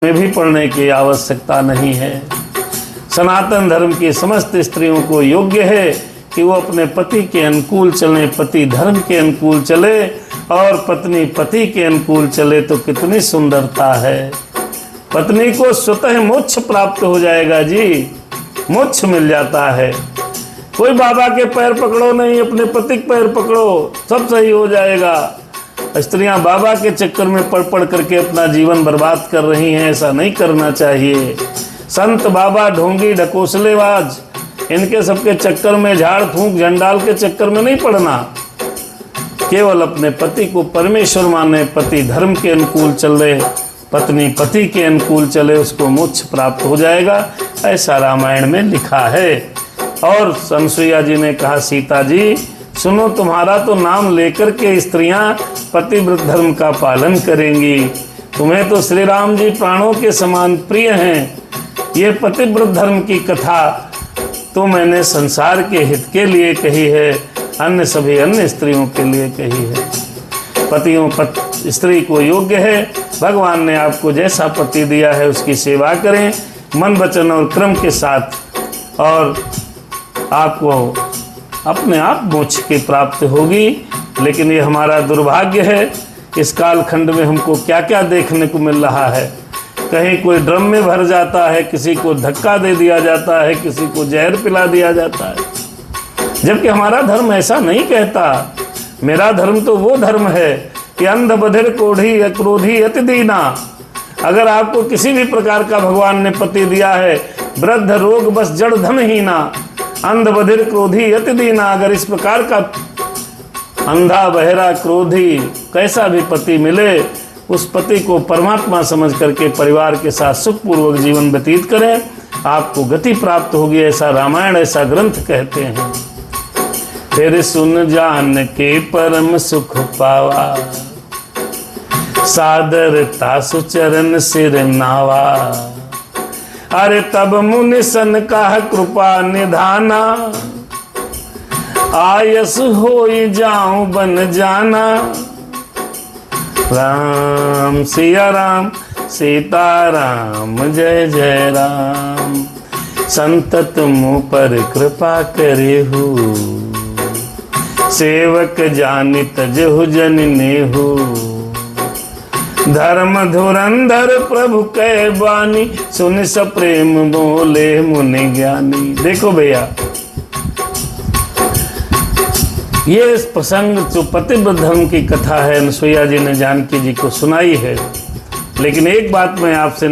में भी पढ़ने की आवश्यकता नहीं है। सनातन धर्म की समस्त स्त्रियों को योग्य है कि वो अपने पति के अनुकूल चलें, पति धर्म के अनुकूल चले और पत्नी पति के अनुकूल चले तो कितनी सुंदरता है। पत्नी को स्वतः मोक्ष प्राप्त हो जाएगा जी, मोक्ष मिल जाता है। कोई बाबा के पैर पकड़ो नहीं, अपने पति के पैर पकड़ो, सब सही हो जाएगा। स्त्रियां बाबा के चक्कर में पढ़ पढ़ करके अपना जीवन बर्बाद कर रही हैं, ऐसा नहीं करना चाहिए। संत बाबा ढोंगी ढकोसलेबाज, इनके सबके चक्कर में, झाड़ फूंक झंडाल के चक्कर में नहीं पड़ना। केवल अपने पति को परमेश्वर माने, पति धर्म के अनुकूल चले, पत्नी पति के अनुकूल चले, उसको मोक्ष प्राप्त हो जाएगा, ऐसा रामायण में लिखा है। और अनसुईया जी ने कहा, सीता जी सुनो, तुम्हारा तो नाम लेकर के स्त्रियां पतिव्रत धर्म का पालन करेंगी। तुम्हें तो श्री राम जी प्राणों के समान प्रिय हैं। ये पतिव्रत धर्म की कथा तो मैंने संसार के हित के लिए कही है, अन्य सभी अन्य स्त्रियों के लिए कही है। पतियों स्त्री को योग्य है, भगवान ने आपको जैसा पति दिया है उसकी सेवा करें मन वचन और क्रम के साथ, और आपको अपने आप मोक्ष की प्राप्ति होगी। लेकिन ये हमारा दुर्भाग्य है, इस कालखंड में हमको क्या क्या देखने को मिल रहा है। कहीं कोई ड्रम में भर जाता है, किसी को धक्का दे दिया जाता है, किसी को जहर पिला दिया जाता है, जबकि हमारा धर्म ऐसा नहीं कहता। मेरा धर्म तो वो धर्म है कि अंध बधिर कोढ़ी क्रोधी अति दीना। अगर आपको किसी भी प्रकार का भगवान ने पति दिया है, वृद्ध रोग बस जड़ धनहीना, अंध बधिर क्रोधी अति दीना, अगर इस प्रकार का अंधा बहरा क्रोधी कैसा भी पति मिले, उस पति को परमात्मा समझ करके परिवार के साथ सुखपूर्वक जीवन व्यतीत करें, आपको गति प्राप्त होगी। ऐसा रामायण, ऐसा ग्रंथ कहते हैं। फिर सुन जान के परम सुख पावा, सादरता सुचरण सिर नावा। अरे तब मुनि सन का कृपा निधाना, आयस होई जाऊं बन जाना। राम सिया राम सीता राम जय जय राम। संतत मुँह पर कृपा करे हो, सेवक जानि तजहु जन नेहु। धर्म धुरंधर प्रभु कै बानी, सुन सप्रेम बोले मुनि ज्ञानी। देखो भैया, ये इस प्रसंग जो पतिव्रत धर्म की कथा है, अनसुईया जी ने जानकी जी को सुनाई है। लेकिन एक बात मैं आपसे